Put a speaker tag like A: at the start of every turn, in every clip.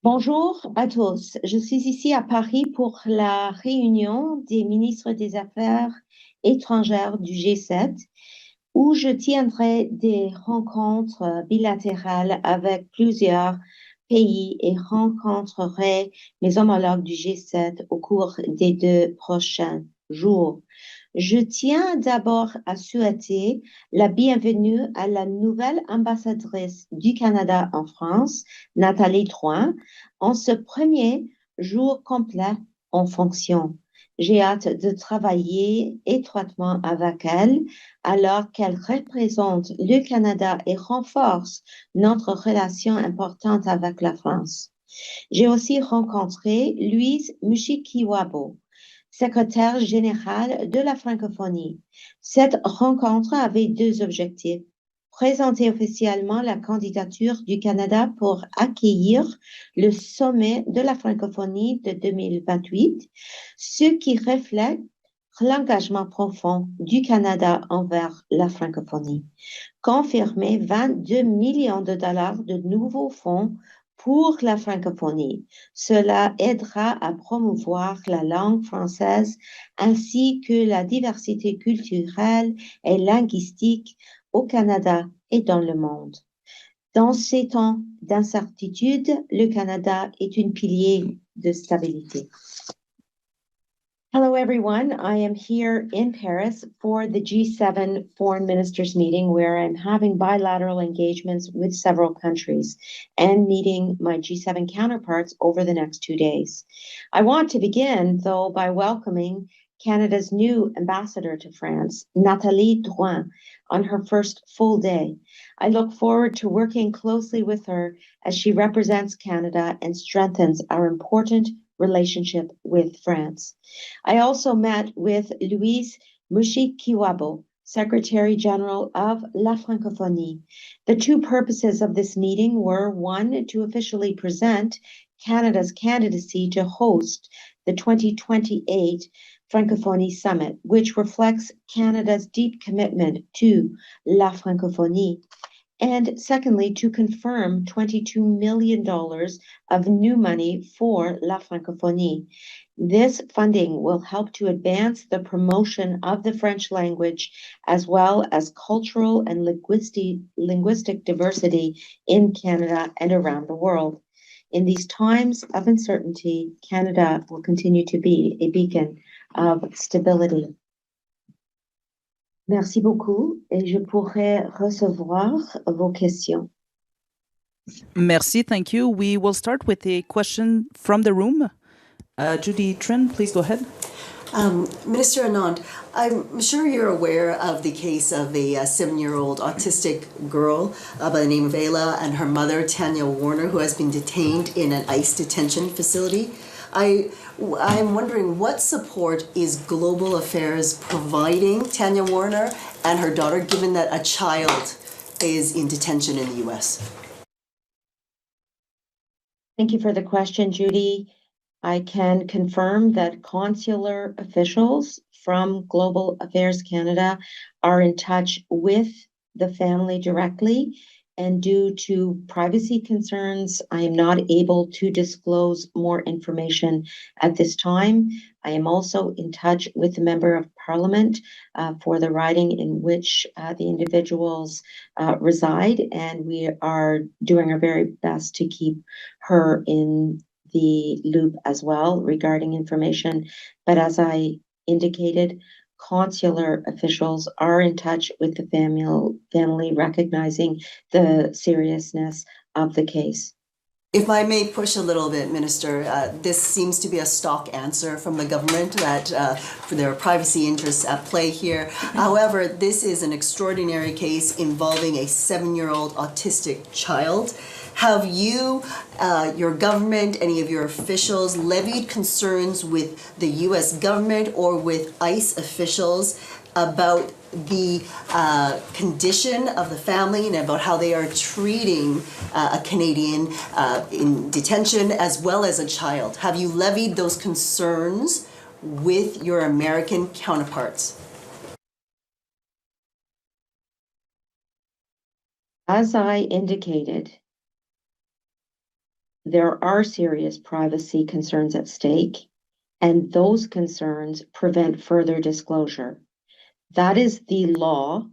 A: Bonjour à tous. Je suis ici à Paris pour la réunion des ministres des Affaires étrangères du G7, où je tiendrai des rencontres bilatérales avec plusieurs pays et rencontrerai mes homologues du G7 au cours des 2 prochains jours. Je tiens d'abord à souhaiter la bienvenue à la nouvelle ambassadrice du Canada en France, Nathalie Drouin, en ce premier jour complet en fonction. J'ai hâte de travailler étroitement avec elle alors qu'elle représente le Canada et renforce notre relation importante avec la France. J'ai aussi rencontré Louise Mushikiwabo, secrétaire générale de la francophonie. Cette rencontre avait 2 objectifs. Présenter officiellement la candidature du Canada pour accueillir le sommet de la francophonie de 2028, ce qui reflète l'engagement profond du Canada envers la francophonie. Confirmer 22 millions de dollars de nouveaux fonds pour la francophonie. Cela aidera à promouvoir la langue française ainsi que la diversité culturelle et linguistique au Canada et dans le monde. Dans ces temps d'incertitude, le Canada est un pilier de stabilité. Hello, everyone. I am here in Paris for the G7 Foreign Ministers meeting, where I'm having bilateral engagements with several countries and meeting my G7 counterparts over the next 2 days. I want to begin, though, by welcoming Canada's new ambassador to France, Nathalie Drouin, on her first full day. I look forward to working closely with her as she represents Canada and strengthens our important relationship with France. I also met with Louise Mushikiwabo, Secretary General of La Francophonie. The two purposes of this meeting were, one, to officially present Canada's candidacy to host the 2028 Francophonie Summit, which reflects Canada's deep commitment to La Francophonie, and secondly, to confirm $22 million of new money for La Francophonie. This funding will help to advance the promotion of the French language as well as cultural and linguistic diversity in Canada and around the world. In these times of uncertainty, Canada will continue to be a beacon of stability. Merci beaucoup et je pourrais recevoir vos questions.
B: Merci, thank you. We will start with a question from the room. Judy Trin, please go ahead.
C: Minister Anand, I'm sure you're aware of the case of a 7-year-old autistic girl by the name of Ayla and her mother, Tanya Warner, who has been detained in an ICE detention facility. I'm wondering what support is Global Affairs providing Tanya Warner and her daughter, given that a child is in detention in the U.S.?
A: Thank you for the question, Judy. I can confirm that consular officials from Global Affairs Canada are in touch with the family directly, and due to privacy concerns, I am not able to disclose more information at this time. I am also in touch with the Member of Parliament for the riding in which the individuals reside, and we are doing our very best to keep her in the loop as well regarding information. But as I indicated, consular officials are in touch with the family, recognizing the seriousness of the case.
C: If I may push a little bit, Minister, this seems to be a stock answer from the government that there are privacy interests at play here. However, this is an extraordinary case involving a 7-year-old autistic child. Have you, your government, any of your officials levied concerns with the U.S. government or with ICE officials about the condition of the family and about how they are treating a Canadian in detention as well as a child? Have you levied those concerns with your American counterparts?
A: As I indicated, there are serious privacy concerns at stake, and those concerns prevent further disclosure. That is the law.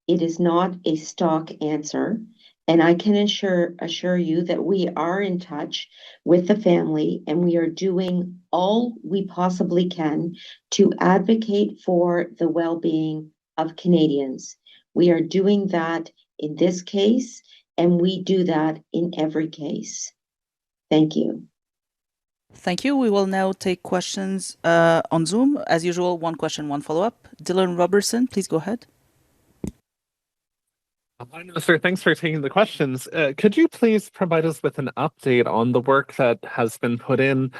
A: It is not a stock answer. And I can assure you that we are in touch with the family and we are doing all we possibly can to advocate for the well-being of Canadians. We are doing that in this case, and we do that in every case. Thank you.
B: Thank you. We will now take questions on Zoom. As usual, one question, one follow-up. Dylan Robertson, please go ahead.
D: Hi, Minister. Thanks for taking the questions. Could you please provide us with an update on the work that has been put in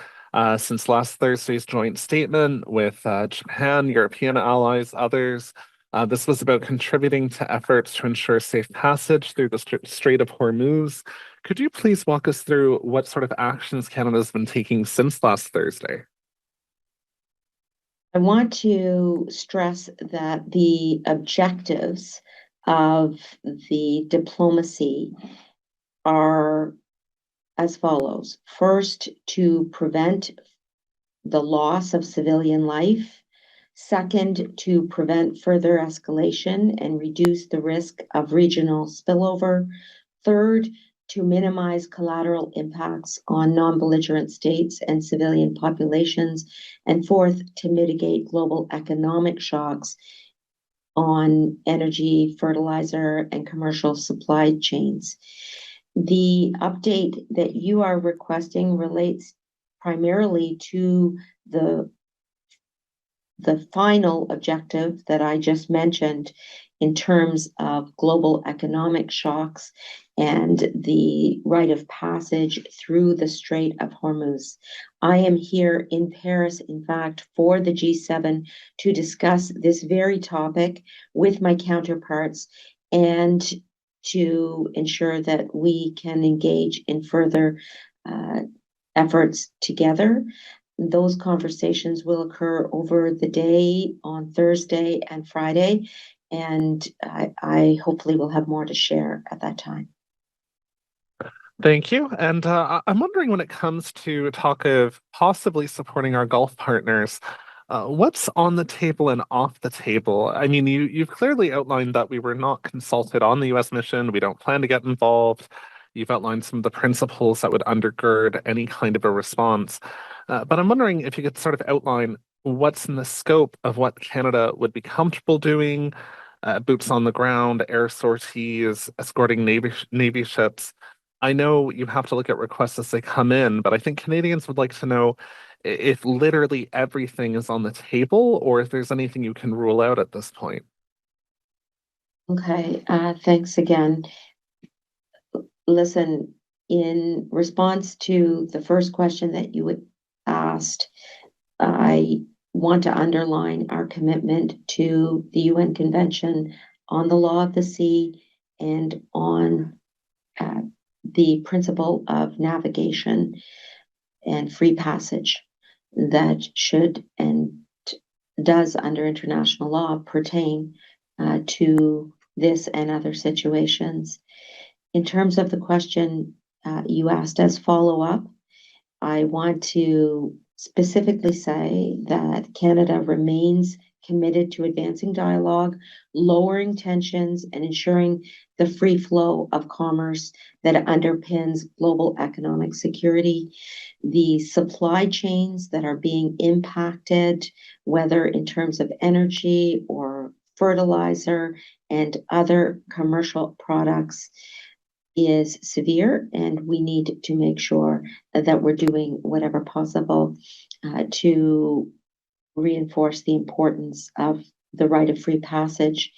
D: since last Thursday's joint statement with Japan, European allies, others? This was about contributing to efforts to ensure safe passage through the Strait of Hormuz. Could you please walk us through what sort of actions Canada has been taking since last Thursday?
A: I want to stress that the objectives of the diplomacy are as follows. First, to prevent the loss of civilian life. Second, to prevent further escalation and reduce the risk of regional spillover. Third, to minimize collateral impacts on non-belligerent states and civilian populations. And fourth, to mitigate global economic shocks on energy, fertilizer, and commercial supply chains. The update that you are requesting relates primarily to the final objective that I just mentioned in terms of global economic shocks and the rite of passage through the Strait of Hormuz. I am here in Paris, in fact, for the G7 to discuss this very topic with my counterparts and to ensure that we can engage in further efforts together. Those conversations will occur over the day on Thursday and Friday, and I hopefully will have more to share at that time.
D: Thank you. And I'm wondering, when it comes to talk of possibly supporting our Gulf partners, what's on the table and off the table? I mean, you've clearly outlined that we were not consulted on the U.S. mission. We don't plan to get involved. You've outlined some of the principles that would undergird any kind of a response. But I'm wondering if you could sort of outline what's in the scope of what Canada would be comfortable doing, boots on the ground, air sorties, escorting Navy ships. I know you have to look at requests as they come in, but I think Canadians would like to know if literally everything is on the table or if there's anything you can rule out at this point.
A: Okay, thanks again. Listen, in response to the first question that you asked, I want to underline our commitment to the UN Convention on the Law of the Sea and on the principle of navigation and free passage that should and does, under international law, pertain to this and other situations. In terms of the question you asked as follow-up, I want to specifically say that Canada remains committed to advancing dialogue, lowering tensions, and ensuring the free flow of commerce that underpins global economic security. The supply chains that are being impacted, whether in terms of energy or fertilizer and other commercial products, is severe, and we need to make sure that we're doing whatever possible to reinforce the importance of the right of free passage.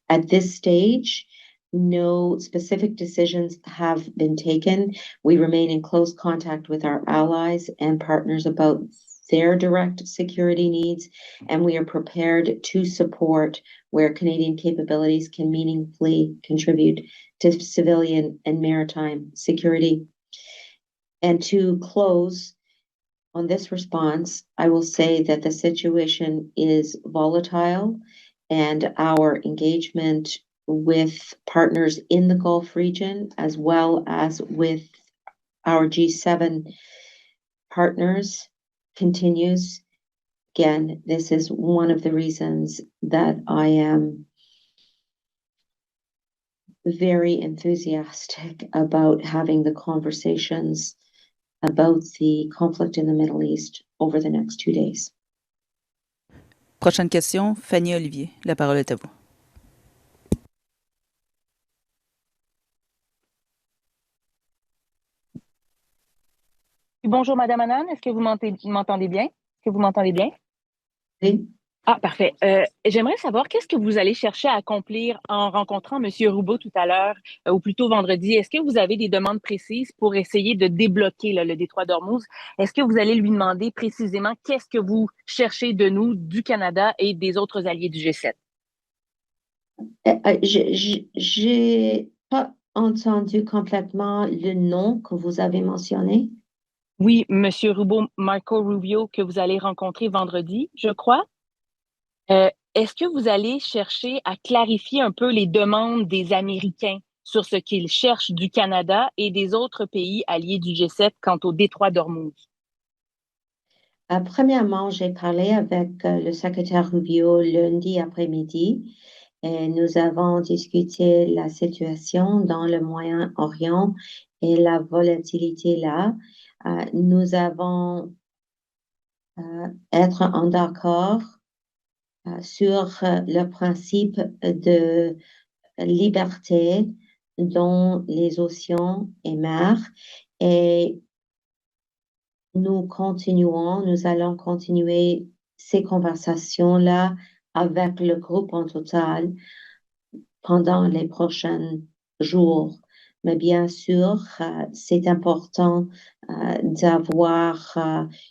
A: At this stage, no specific decisions have been taken. We remain in close contact with our allies and partners about their direct security needs, and we are prepared to support where Canadian capabilities can meaningfully contribute to civilian and maritime security. And to close on this response, I will say that the situation is volatile, and our engagement with partners in the Gulf region, as well as with our G7 partners continues. Again, this is one of the reasons that I am very enthusiastic about having the conversations about the conflict in the Middle East over the next 2 days.
B: Prochaine question, Fanny Olivier. La parole est à vous.
E: Bonjour, Madame Anand. Est-ce que vous m'entendez bien? Est-ce que vous m'entendez bien?
A: Oui.
E: Ah, parfait. J'aimerais savoir qu'est-ce que vous allez chercher à accomplir en rencontrant M. Roubaud tout à l'heure, ou plutôt vendredi. Est-ce que vous avez des demandes précises pour essayer de débloquer le détroit d'Ormuz? Est-ce que vous allez lui demander précisément qu'est-ce que vous cherchez de nous, du Canada et des autres alliés du G7?
A: J'ai pas entendu complètement le nom que vous avez mentionné.
E: Oui, M. Roubaud, Marco Rubio, que vous allez rencontrer vendredi, je crois. Est-ce que vous allez chercher à clarifier un peu les demandes des Américains sur ce qu'ils cherchent du Canada et des autres pays alliés du G7 quant au détroit d'Ormuz?
A: Premièrement, j'ai parlé avec le secrétaire Rubio lundi après-midi et nous avons discuté la situation dans le Moyen-Orient et la volatilité là. Nous avons être en accord sur le principe de liberté dans les océans et mers et nous allons continuer ces conversations-là avec le groupe en total pendant les prochains jours. Mais bien sûr, c'est important d'avoir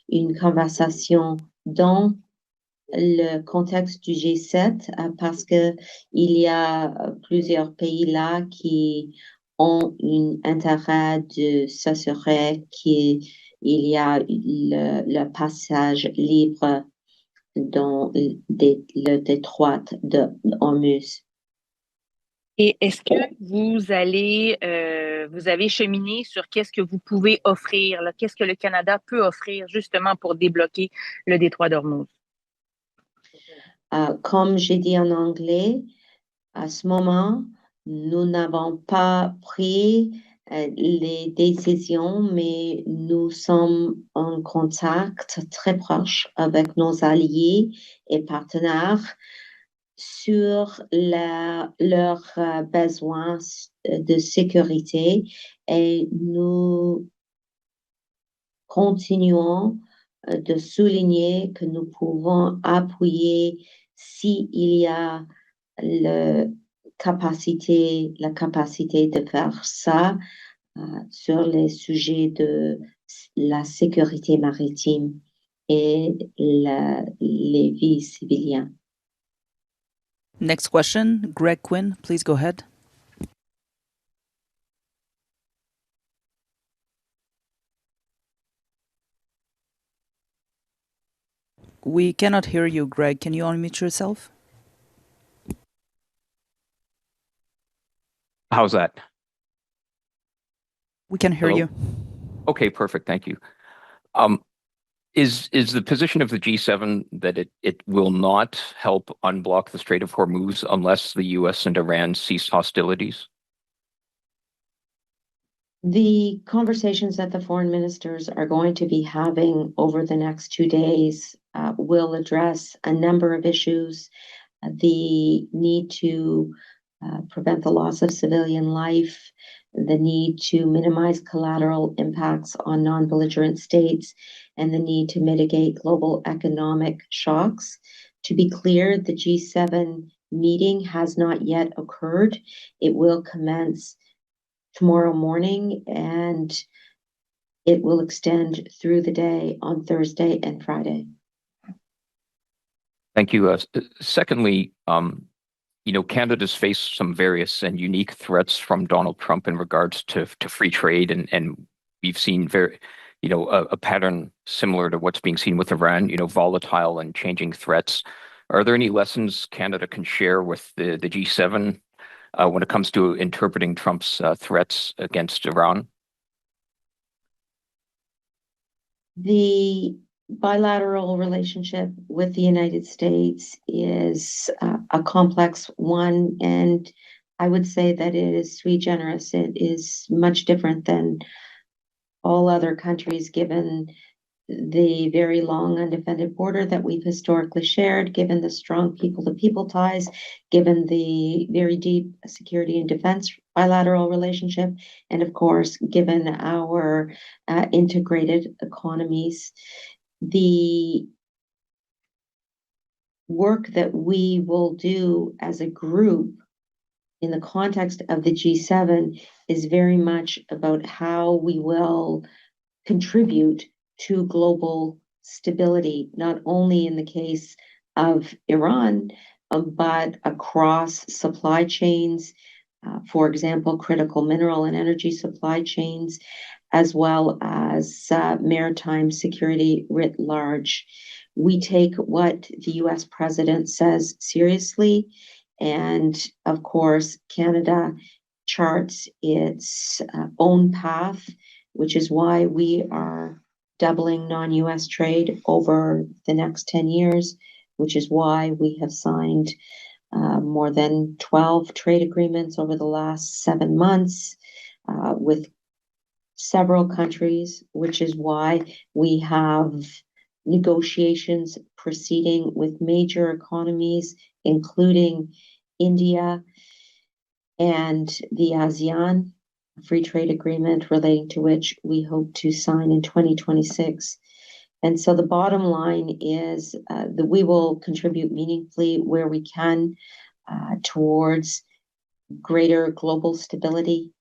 A: une conversation dans le contexte du G7 parce que il y a plusieurs pays là qui ont un intérêt de s'assurer qu'il y a le passage libre dans le détroit de Hormuz.
E: Et est-ce que vous avez cheminé sur qu'est-ce que vous pouvez offrir, là, qu'est-ce que le Canada peut offrir justement pour débloquer le détroit d'Ormuz?
A: Comme j'ai dit en anglais, à ce moment, nous n'avons pas pris les décisions, mais nous sommes en contact très proche avec nos alliés et partenaires sur leurs besoins de sécurité et nous continuons de souligner que nous pouvons appuyer s'il y a la capacité de faire ça sur les sujets de la sécurité maritime et les vies civiliennes.
B: Next question, Greg Quinn, please go ahead. We cannot hear you, Greg. Can you unmute yourself?
F: How's that?
B: We can hear
F: Hello?
B: you.
F: Okay, perfect. Thank you. Is the position of the G7 that it will not help unblock the Strait of Hormuz unless the US and Iran cease hostilities?
A: The conversations that the foreign ministers are going to be having over the next 2 days will address a number of issues. The need to prevent the loss of civilian life, the need to minimize collateral impacts on non-belligerent states, and the need to mitigate global economic shocks. To be clear, the G7 meeting has not yet occurred. It will commence tomorrow morning, and it will extend through the day on Thursday and Friday.
F: Thank you. Secondly, Canada's faced some various and unique threats from Donald Trump in regards to free trade, and we've seen a pattern similar to what's being seen with Iran, volatile and changing threats. Are there any lessons Canada can share with the G7 when it comes to interpreting Trump's threats against Iran?
A: The bilateral relationship with the United States is a complex one, and I would say that it is sui generis. It is much different than all other countries, given the very long undefended border that we've historically shared, given the strong people-to-people ties, given the very deep security and defense bilateral relationship, and of course, given our integrated economies. The work that we will do as a group in the context of the G7 is very much about how we will contribute to global stability, not only in the case of Iran, but across supply chains, for example, critical mineral and energy supply chains, as well as maritime security writ large. We take what the US president says seriously. And of course, Canada charts its own path, which is why we are doubling non-US trade over the next 10 years, which is why we have signed more than 12 trade agreements over the last 7 months with several countries, which is why we have negotiations proceeding with major economies, including India and the ASEAN free trade agreement, relating to which we hope to sign in 2026. And so the bottom line is that we will contribute meaningfully where we can towards greater global stability.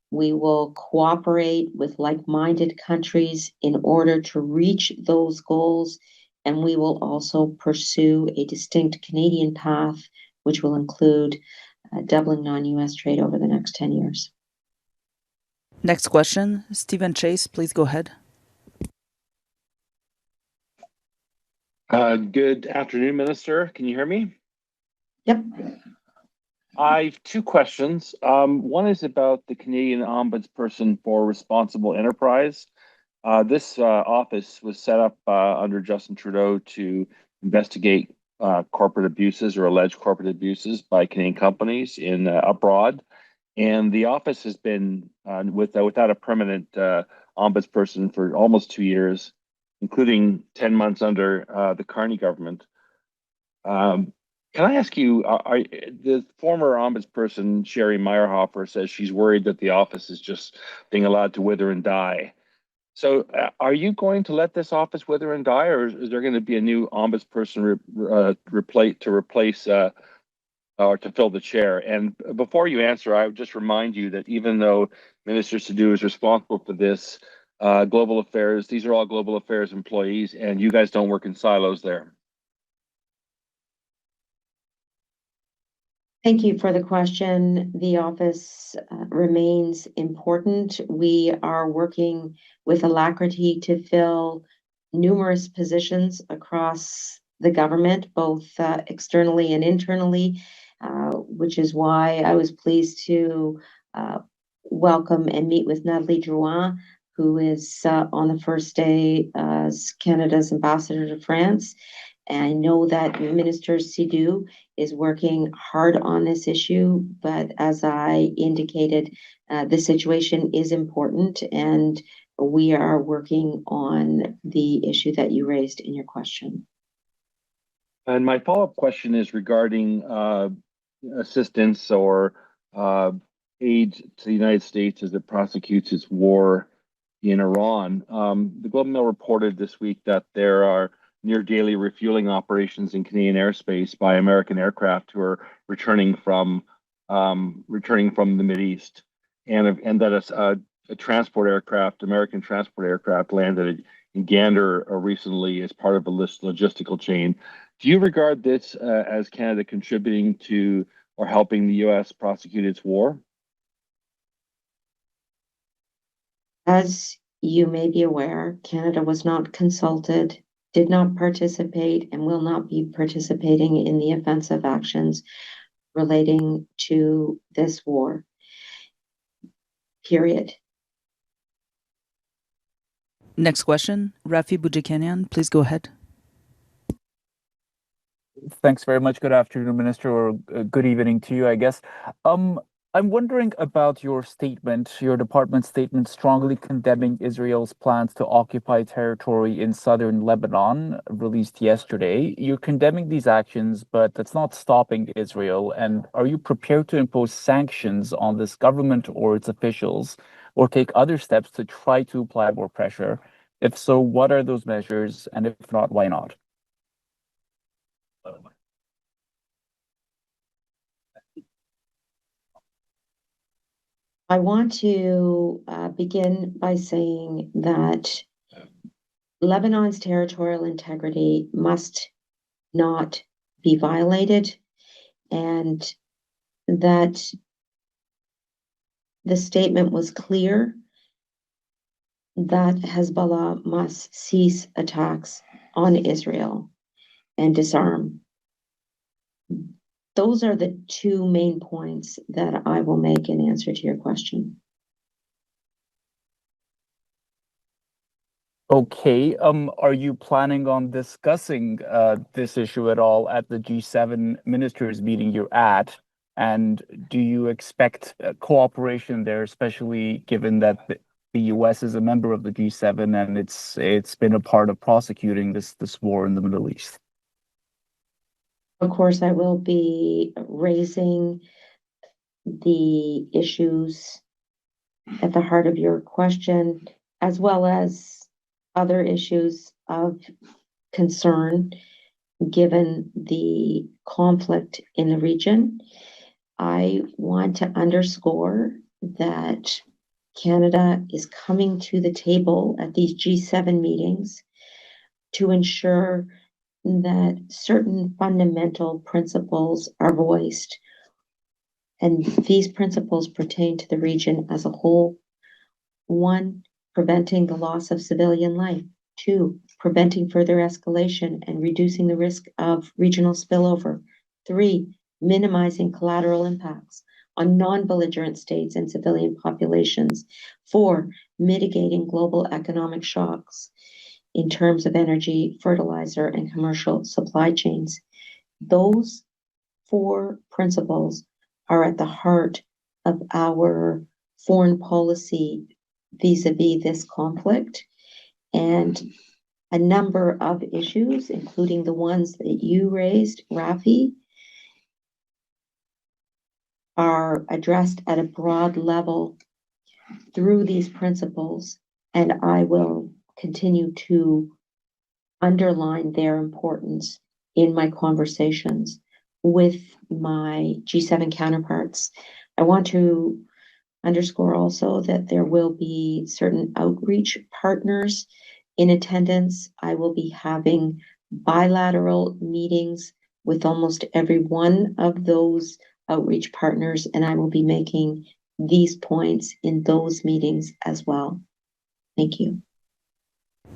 A: We will cooperate with like-minded countries in order to reach those goals. And we will also pursue a distinct Canadian path, which will include doubling non-US trade over the next 10 years.
B: Next question, Stephen Chase, please go ahead.
G: Good afternoon, Minister. Can you hear me?
A: Yep.
G: I have two questions. One is about the Canadian Ombudsperson for Responsible Enterprise. This office was set up under Justin Trudeau to investigate corporate abuses or alleged corporate abuses by Canadian companies in abroad. And the office has been without a permanent ombudsperson for almost 2 years, including 10 months under the Carney government. Can I ask you, the former ombudsperson, Sherry Meyerhofer, says she's worried that the office is just being allowed to wither and die. So are you going to let this office wither and die, or is there going to be a new ombudsperson to replace or to fill the chair? And before you answer, I would just remind you that even though Minister Sadu is responsible for this, global affairs, these are all global affairs employees, and you guys don't work in silos there.
A: Thank you for the question. The office remains important. We are working with alacrity to fill numerous positions across the government, both externally and internally, which is why I was pleased to welcome and meet with Nathalie Drouin, who is on the first day as Canada's ambassador to France. And I know that Minister Sadu is working hard on this issue, but as I indicated, the situation is important, and we are working on the issue that you raised in your question.
G: And my follow-up question is regarding assistance or aid to the United States as it prosecutes its war in Iran. The Globe and Mail reported this week that there are near daily refueling operations in Canadian airspace by American aircraft who are returning from the Mideast, and that a transport aircraft, American transport aircraft, landed in Gander recently as part of a logistical chain. Do you regard this as Canada contributing to or helping the U.S. prosecute its war?
A: As you may be aware, Canada was not consulted, did not participate, and will not be participating in the offensive actions relating to this war. Period.
B: Next question, Rafi Boudjikanian, please go ahead.
H: Thanks very much. Good afternoon, Minister, or good evening to you, I guess. I'm wondering about your statement, your department statement strongly condemning Israel's plans to occupy territory in southern Lebanon, released yesterday. You're condemning these actions, but that's not stopping Israel. And are you prepared to impose sanctions on this government or its officials, or take other steps to try to apply more pressure? If so, what are those measures? And if not, why not?
A: I want to begin by saying that Lebanon's territorial integrity must not be violated, and that the statement was clear that Hezbollah must cease attacks on Israel and disarm. Those are the two main points that I will make in answer to your question.
H: Okay. Are you planning on discussing this issue at all at the G7 ministers meeting you're at? And do you expect cooperation there, especially given that the US is a member of the G7 and it's been a part of prosecuting this war in the Middle East?
A: Of course, I will be raising the issues at the heart of your question, as well as other issues of concern given the conflict in the region. I want to underscore that Canada is coming to the table at these G7 meetings to ensure that certain fundamental principles are voiced. And these principles pertain to the region as a whole. 1, preventing the loss of civilian life. 2, preventing further escalation and reducing the risk of regional spillover. 3, minimizing collateral impacts on non-belligerent states and civilian populations. 4, mitigating global economic shocks in terms of energy, fertilizer, and commercial supply chains. Those 4 principles are at the heart of our foreign policy vis-a-vis this conflict, and a number of issues, including the ones that you raised, Rafi, are addressed at a broad level through these principles, and I will continue to underline their importance in my conversations with my G7 counterparts. I want to underscore also that there will be certain outreach partners in attendance. I will be having bilateral meetings with almost every one of those outreach partners, and I will be making these points in those meetings as well. Thank you.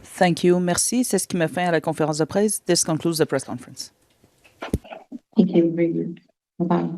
B: Thank you. Merci. C'est ce qui met fin à la conférence de presse. This concludes the press conference.
A: Thank you very much. Bye-bye.